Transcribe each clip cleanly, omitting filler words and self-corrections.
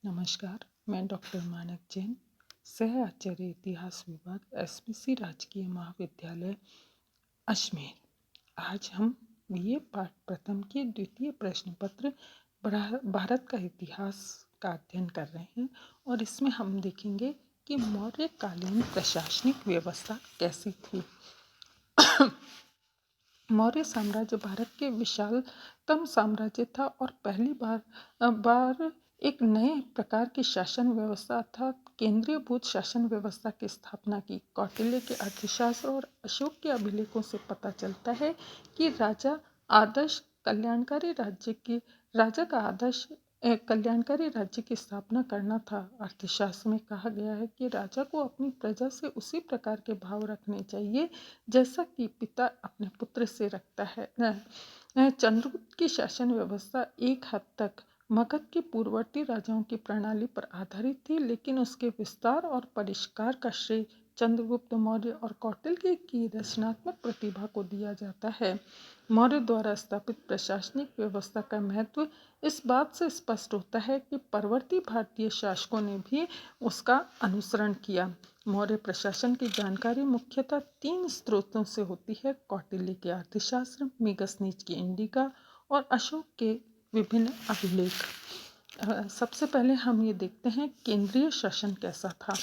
नमस्कार, मैं डॉक्टर मानक जैन, सह आचार्य इतिहास विभाग, एसपीसी राजकीय महाविद्यालय अजमेर। आज हम ये पाठ प्रथम के द्वितीय प्रश्न पत्र भारत का इतिहास का अध्ययन कर रहे हैं और इसमें हम देखेंगे कि मौर्यकालीन प्रशासनिक व्यवस्था कैसी थी। मौर्य साम्राज्य भारत के विशालतम साम्राज्य था और पहली बार एक नए प्रकार की शासन व्यवस्था अर्थात केंद्रीयभूत शासन व्यवस्था की स्थापना की। कौटिल्य के अर्थशास्त्र और अशोक के अभिलेखों से पता चलता है कि राजा का आदर्श कल्याणकारी राज्य की स्थापना करना था। अर्थशास्त्र में कहा गया है कि राजा को अपनी प्रजा से उसी प्रकार के भाव रखने चाहिए जैसा कि पिता अपने पुत्र से रखता है। चंद्रगुप्त की शासन व्यवस्था एक हद तक मगध के पूर्ववर्ती राजाओं की प्रणाली पर आधारित थी, लेकिन उसके विस्तार और परिष्कार का श्रेय चंद्रगुप्त मौर्य और कौटिल्य की रचनात्मक प्रतिभा को दिया जाता है। मौर्य द्वारा स्थापित प्रशासनिक व्यवस्था का महत्व इस बात से स्पष्ट होता है कि परवर्ती भारतीय शासकों ने भी उसका अनुसरण किया। मौर्य प्रशासन की जानकारी मुख्यतः 3 स्रोतों से होती है: कौटिल्य के अर्थशास्त्र, मेगसनीज की इंडिका और अशोक के विभिन्न अभिलेख। सबसे पहले हम ये देखते हैं केंद्रीय शासन कैसा था।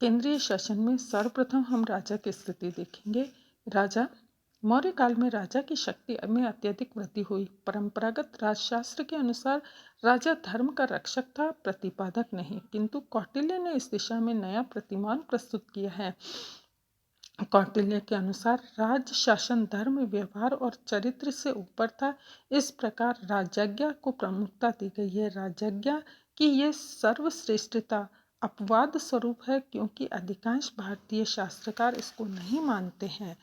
केंद्रीय शासन में सर्वप्रथम हम राजा की स्थिति देखेंगे। मौर्य काल में राजा की शक्ति में अत्यधिक वृद्धि हुई। परंपरागत राजशास्त्र के अनुसार राजा धर्म का रक्षक था, प्रतिपादक नहीं, किंतु कौटिल्य ने इस दिशा में नया प्रतिमान प्रस्तुत किया है। कौटिल्य के अनुसार राज शासन धर्म, व्यवहार और चरित्र से ऊपर था। इस प्रकार राजज्ञा को प्रमुखता दी गई है। राजज्ञा की ये सर्वश्रेष्ठता अपवाद स्वरूप है, क्योंकि अधिकांश भारतीय शास्त्रकार इसको नहीं मानते हैं।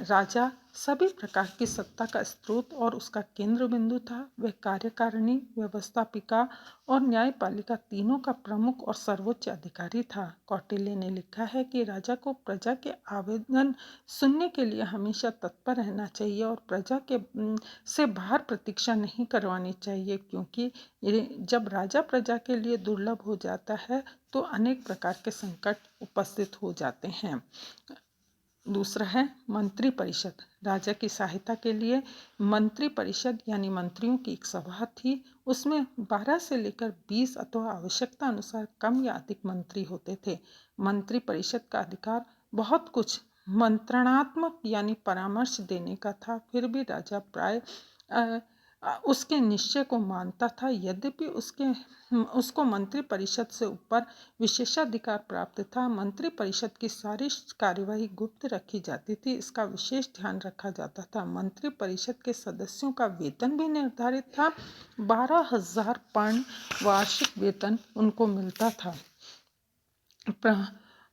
राजा सभी प्रकार की सत्ता का स्रोत और उसका केंद्र बिंदु था। वह कार्यकारिणी, व्यवस्थापिका और न्यायपालिका तीनों का प्रमुख और सर्वोच्च अधिकारी था। कौटिल्य ने लिखा है कि राजा को प्रजा के आवेदन सुनने के लिए हमेशा तत्पर रहना चाहिए और प्रजा के से बाहर प्रतीक्षा नहीं करवानी चाहिए, क्योंकि जब राजा प्रजा के लिए दुर्लभ हो जाता है तो अनेक प्रकार के संकट उपस्थित हो जाते हैं। दूसरा है मंत्री परिषद। राजा की सहायता के लिए मंत्री परिषद यानी मंत्रियों की एक सभा थी। उसमें 12 से लेकर 20 अथवा आवश्यकता अनुसार कम या अधिक मंत्री होते थे। मंत्री परिषद का अधिकार बहुत कुछ मंत्रणात्मक यानी परामर्श देने का था, फिर भी राजा प्राय उसके निश्चय को मानता था। यद्यपि उसको मंत्री परिषद से ऊपर विशेषाधिकार प्राप्त था। मंत्री परिषद की सारी कार्यवाही गुप्त रखी जाती थी, इसका विशेष ध्यान रखा जाता था। मंत्री परिषद के सदस्यों का वेतन भी निर्धारित था। 12,000 पर्ण वार्षिक वेतन उनको मिलता था।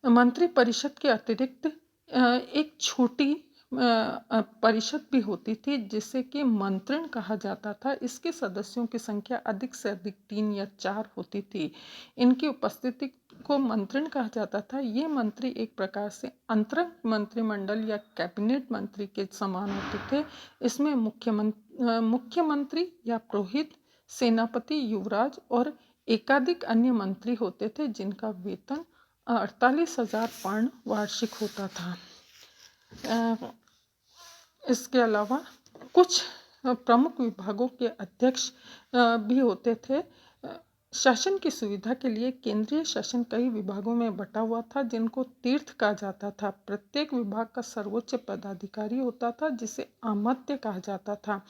मंत्री परिषद के अतिरिक्त एक छोटी परिषद भी होती थी, जिसे कि मंत्रण कहा जाता था। इसके सदस्यों की संख्या अधिक से अधिक 3 या 4 होती थी। इनकी उपस्थिति को मंत्रण कहा जाता था। ये मंत्री एक प्रकार से अंतरंग मंत्रिमंडल या कैबिनेट मंत्री के समान होते थे। इसमें मुख्यमंत्री या पुरोहित, सेनापति, युवराज और एकाधिक अन्य मंत्री होते थे, जिनका वेतन 48,000 पर्ण वार्षिक होता था। इसके अलावा कुछ प्रमुख विभागों के अध्यक्ष भी होते थे। शासन की सुविधा के लिए केंद्रीय शासन कई विभागों में बटा हुआ था, जिनको तीर्थ कहा जाता था। प्रत्येक विभाग का सर्वोच्च पदाधिकारी होता था, जिसे आमत्य कहा जाता था।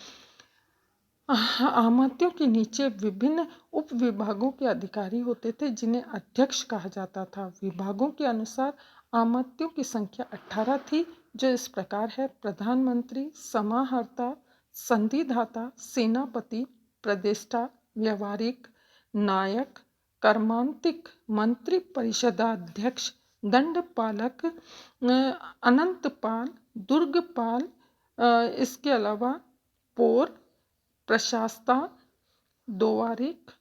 आमत्यों के नीचे विभिन्न उप विभागों के अधिकारी होते थे, जिन्हें अध्यक्ष कहा जाता था। विभागों के अनुसार आमत्यों की संख्या 18 थी, जो इस प्रकार है: प्रधानमंत्री, समाहर्ता, संधिदाता, सेनापति, प्रदेष्टा, व्यवहारिक, नायक, कर्मांतिक, मंत्री परिषदाध्यक्ष, दंडपालक, अनंतपाल, दुर्गपाल, इसके अलावा पोर, प्रशास्ता, दोवारिक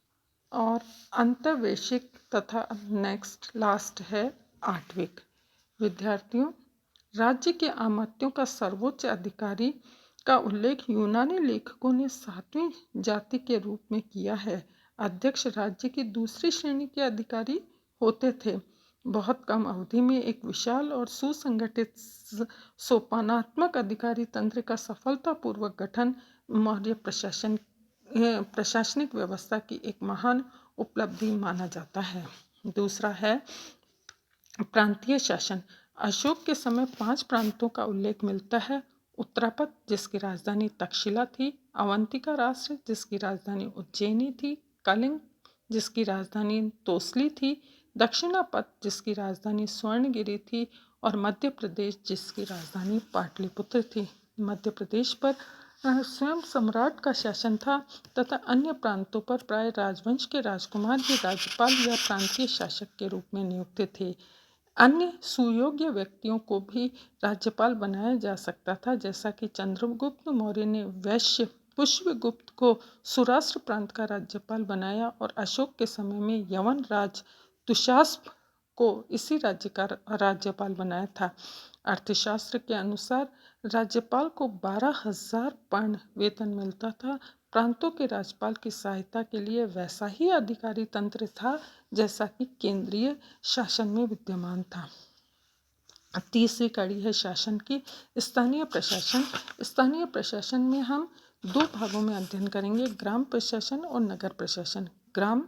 और अंतर्वेशिक तथा लास्ट है आठविक। विद्यार्थियों, राज्य के आमत्यों का सर्वोच्च अधिकारी का उल्लेख यूनानी लेखकों ने 7वीं जाति के रूप में किया है। अध्यक्ष राज्य की दूसरी श्रेणी के अधिकारी होते थे। बहुत कम अवधि में एक विशाल और सुसंगठित सोपानात्मक अधिकारी तंत्र का सफलतापूर्वक गठन मौर्य प्रशासनिक व्यवस्था की एक महान उपलब्धि माना जाता है। दूसरा है प्रांतीय शासन। अशोक के समय 5 प्रांतों का उल्लेख मिलता है। उत्तरापद जिसकी राजधानी तक्षशिला थी, अवंतिका राष्ट्र जिसकी राजधानी उज्जैनी थी, कलिंग जिसकी राजधानी तोसली थी, दक्षिणापद जिसकी राजधानी स्वर्णगिरी थी और मध्य प्रदेश जिसकी राजधानी पाटलिपुत्र थी। मध्य प्रदेश पर स्वयं सम्राट का शासन था तथा अन्य प्रांतों पर प्राय राजवंश के राजकुमार ही राज्यपाल या प्रांतीय शासक के रूप में नियुक्त थे। अन्य सुयोग्य व्यक्तियों को भी राज्यपाल बनाया जा सकता था, जैसा कि चंद्रगुप्त मौर्य ने वैश्य पुष्यगुप्त को सौराष्ट्र प्रांत का राज्यपाल बनाया और अशोक के समय में यवन राज दुशास्प को इसी राज्य का राज्यपाल बनाया था। अर्थशास्त्र के अनुसार राज्यपाल को 12,000 पर्ण वेतन मिलता था। प्रांतों के राज्यपाल की सहायता के लिए वैसा ही अधिकारी तंत्र था जैसा कि केंद्रीय शासन में विद्यमान था। तीसरी कड़ी है शासन की स्थानीय प्रशासन। स्थानीय प्रशासन में हम 2 भागों में अध्ययन करेंगे, ग्राम प्रशासन और नगर प्रशासन। ग्राम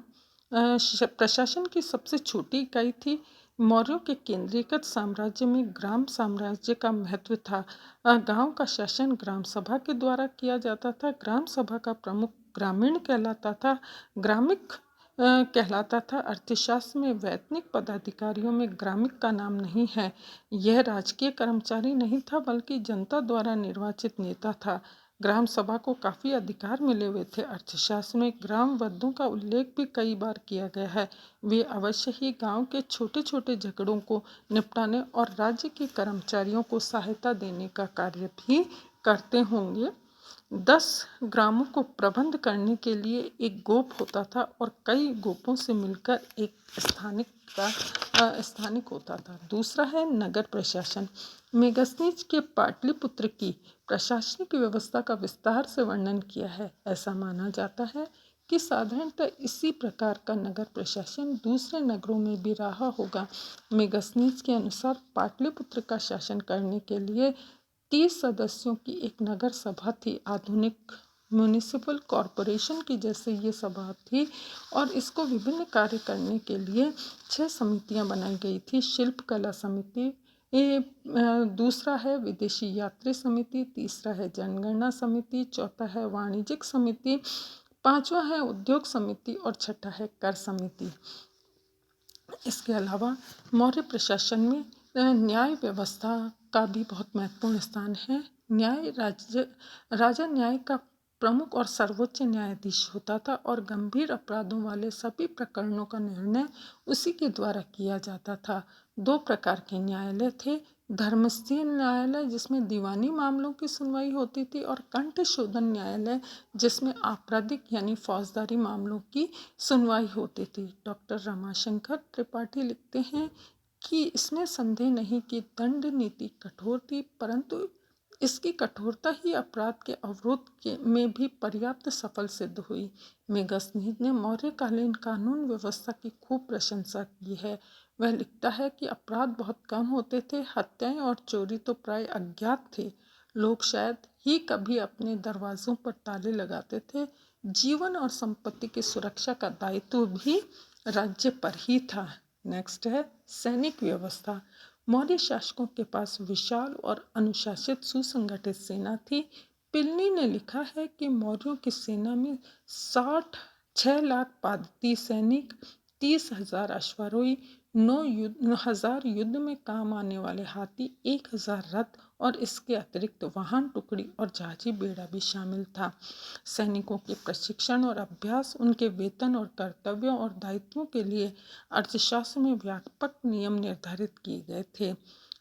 प्रशासन की सबसे छोटी इकाई थी। मौर्यों के केंद्रीकृत साम्राज्य में ग्राम साम्राज्य का महत्व था। गांव का शासन ग्राम सभा के द्वारा किया जाता था। ग्राम सभा का प्रमुख ग्रामीण कहलाता था, ग्रामिक कहलाता था। अर्थशास्त्र में वैतनिक पदाधिकारियों में ग्रामिक का नाम नहीं है। यह राजकीय कर्मचारी नहीं था बल्कि जनता द्वारा निर्वाचित नेता था। ग्राम सभा को काफ़ी अधिकार मिले हुए थे। अर्थशास्त्र में ग्राम वधों का उल्लेख भी कई बार किया गया है। वे अवश्य ही गांव के छोटे छोटे झगड़ों को निपटाने और राज्य के कर्मचारियों को सहायता देने का कार्य भी करते होंगे। 10 ग्रामों को प्रबंध करने के लिए एक गोप होता था और कई गोपों से मिलकर एक स्थानिक होता था। दूसरा है नगर प्रशासन। मेगस्थनीज के पाटलिपुत्र की प्रशासनिक व्यवस्था का विस्तार से वर्णन किया है। ऐसा माना जाता है कि साधारणतः इसी प्रकार का नगर प्रशासन दूसरे नगरों में भी रहा होगा। मेगस्थनीज के अनुसार पाटलिपुत्र का शासन करने के लिए 30 सदस्यों की एक नगर सभा थी। आधुनिक म्यूनिसिपल कॉरपोरेशन की जैसे ये सभा थी और इसको विभिन्न कार्य करने के लिए 6 समितियां बनाई गई थी। शिल्पकला समिति, दूसरा है विदेशी यात्री समिति, तीसरा है जनगणना समिति, चौथा है वाणिज्यिक समिति, पांचवा है उद्योग समिति और छठा है कर समिति। इसके अलावा मौर्य प्रशासन में न्याय व्यवस्था का भी बहुत महत्वपूर्ण स्थान है। राजा न्याय का प्रमुख और सर्वोच्च न्यायाधीश होता था और गंभीर अपराधों वाले सभी प्रकरणों का निर्णय उसी के द्वारा किया जाता था। 2 प्रकार के न्यायालय थे, धर्मस्थीय न्यायालय जिसमें दीवानी मामलों की सुनवाई होती थी और कंठशोधन न्यायालय जिसमें आपराधिक यानी फौजदारी मामलों की सुनवाई होती थी। डॉक्टर रमाशंकर त्रिपाठी लिखते हैं कि इसमें संदेह नहीं कि दंड नीति कठोर थी, परंतु इसकी कठोरता ही अपराध के अवरोध में भी पर्याप्त सफल सिद्ध हुई। मेगस्थनीज ने मौर्यकालीन कानून व्यवस्था की खूब प्रशंसा की है। वह लिखता है कि अपराध बहुत कम होते थे, हत्याएं और चोरी तो प्राय अज्ञात थे। लोग शायद ही कभी अपने दरवाजों पर ताले लगाते थे। जीवन और संपत्ति की सुरक्षा का दायित्व भी राज्य पर ही था। नेक्स्ट है सैनिक व्यवस्था। मौर्य शासकों के पास विशाल और अनुशासित सुसंगठित सेना थी। पिलनी ने लिखा है कि मौर्यों की सेना में 6 लाख पादती सैनिक, 30,000 अश्वारोही, 9,000 युद्ध में काम आने वाले हाथी, 1,000 रथ और इसके अतिरिक्त वाहन टुकड़ी और जहाजी बेड़ा भी शामिल था। सैनिकों के प्रशिक्षण और अभ्यास, उनके वेतन और कर्तव्यों और दायित्वों के लिए अर्थशास्त्र में व्यापक नियम निर्धारित किए गए थे।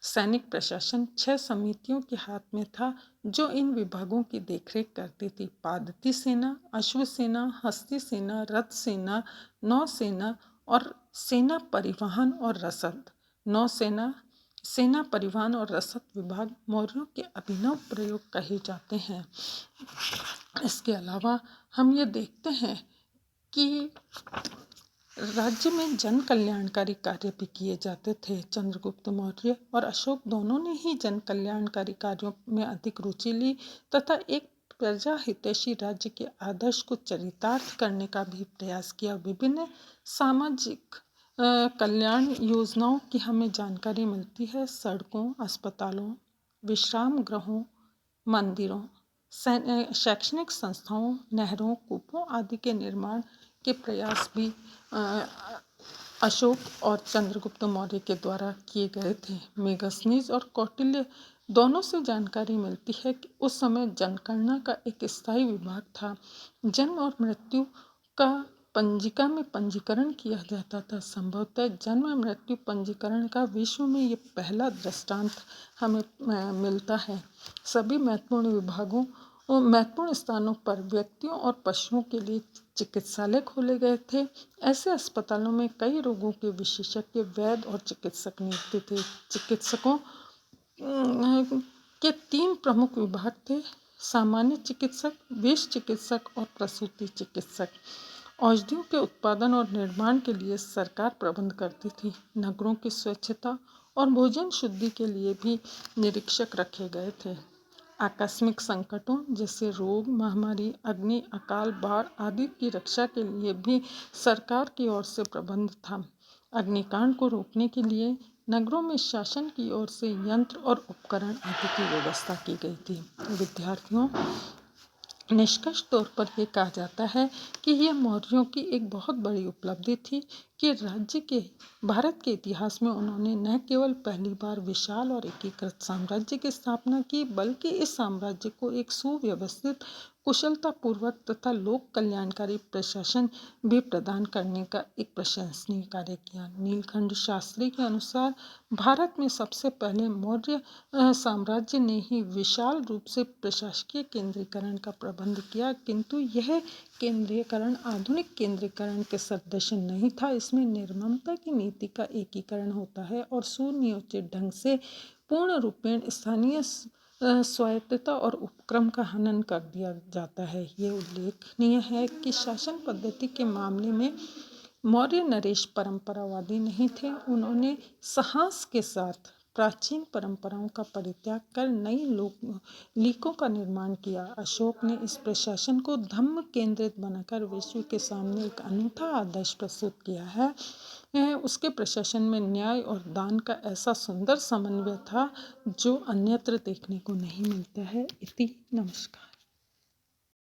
सैनिक प्रशासन 6 समितियों के हाथ में था जो इन विभागों की देखरेख करती थी। पादती सेना, अश्व सेना, हस्ती सेना, रथ सेना, नौसेना और सेना परिवहन और रसद। नौसेना, सेना परिवहन और रसद विभाग मौर्यों के अभिनव प्रयोग कहे जाते हैं। इसके अलावा हम ये देखते हैं कि राज्य में जन कल्याणकारी कार्य भी किए जाते थे। चंद्रगुप्त मौर्य और अशोक दोनों ने ही जन कल्याणकारी कार्यों में अधिक रुचि ली तथा एक प्रजा हितैषी राज्य के आदर्श को चरितार्थ करने का भी प्रयास किया। विभिन्न सामाजिक कल्याण योजनाओं की हमें जानकारी मिलती है। सड़कों, अस्पतालों, विश्राम गृहों, मंदिरों, शैक्षणिक संस्थाओं, नहरों, कूपों आदि के निर्माण के प्रयास भी अशोक और चंद्रगुप्त मौर्य के द्वारा किए गए थे। मेगस्थनीज और कौटिल्य दोनों से जानकारी मिलती है कि उस समय जनगणना का एक स्थायी विभाग था। जन्म और मृत्यु का पंजिका में पंजीकरण किया जाता था। संभवतः जन्म मृत्यु पंजीकरण का विश्व में ये पहला दृष्टांत हमें मिलता है। सभी महत्वपूर्ण स्थानों पर व्यक्तियों और पशुओं के लिए चिकित्सालय खोले गए थे। ऐसे अस्पतालों में कई रोगों के विशेषज्ञ, वैद्य और चिकित्सक नियुक्त थे। चिकित्सकों के 3 प्रमुख विभाग थे: सामान्य चिकित्सक, विष चिकित्सक और प्रसूति चिकित्सक। औषधियों के उत्पादन और निर्माण के लिए सरकार प्रबंध करती थी। नगरों की स्वच्छता और भोजन शुद्धि के लिए भी निरीक्षक रखे गए थे। आकस्मिक संकटों जैसे रोग, महामारी, अग्नि, अकाल, बाढ़ आदि की रक्षा के लिए भी सरकार की ओर से प्रबंध था। अग्निकांड को रोकने के लिए नगरों में शासन की ओर से यंत्र और उपकरण आदि की व्यवस्था की गई थी। विद्यार्थियों, निष्कर्ष तौर पर यह कहा जाता है कि यह मौर्यों की एक बहुत बड़ी उपलब्धि थी कि भारत के इतिहास में उन्होंने न केवल पहली बार विशाल और एकीकृत साम्राज्य की स्थापना की, बल्कि इस साम्राज्य को एक सुव्यवस्थित, कुशलतापूर्वक तथा लोक कल्याणकारी प्रशासन भी प्रदान करने का एक प्रशंसनीय कार्य किया। नीलकंठ शास्त्री के अनुसार भारत में सबसे पहले मौर्य साम्राज्य ने ही विशाल रूप से प्रशासकीय केंद्रीकरण का प्रबंध किया, किंतु यह केंद्रीकरण आधुनिक केंद्रीकरण के सदृश नहीं था। इसमें निर्ममता की नीति का एकीकरण होता है और सुनियोजित ढंग से पूर्ण रूपेण स्थानीय स्वायत्तता और उपक्रम का हनन कर दिया जाता है। ये उल्लेखनीय है कि शासन पद्धति के मामले में मौर्य नरेश परंपरावादी नहीं थे। उन्होंने साहस के साथ प्राचीन परंपराओं का परित्याग कर नई लीकों का निर्माण किया। अशोक ने इस प्रशासन को धम्म केंद्रित बनाकर विश्व के सामने एक अनूठा आदर्श प्रस्तुत किया है। उसके प्रशासन में न्याय और दान का ऐसा सुंदर समन्वय था जो अन्यत्र देखने को नहीं मिलता है। इति नमस्कार।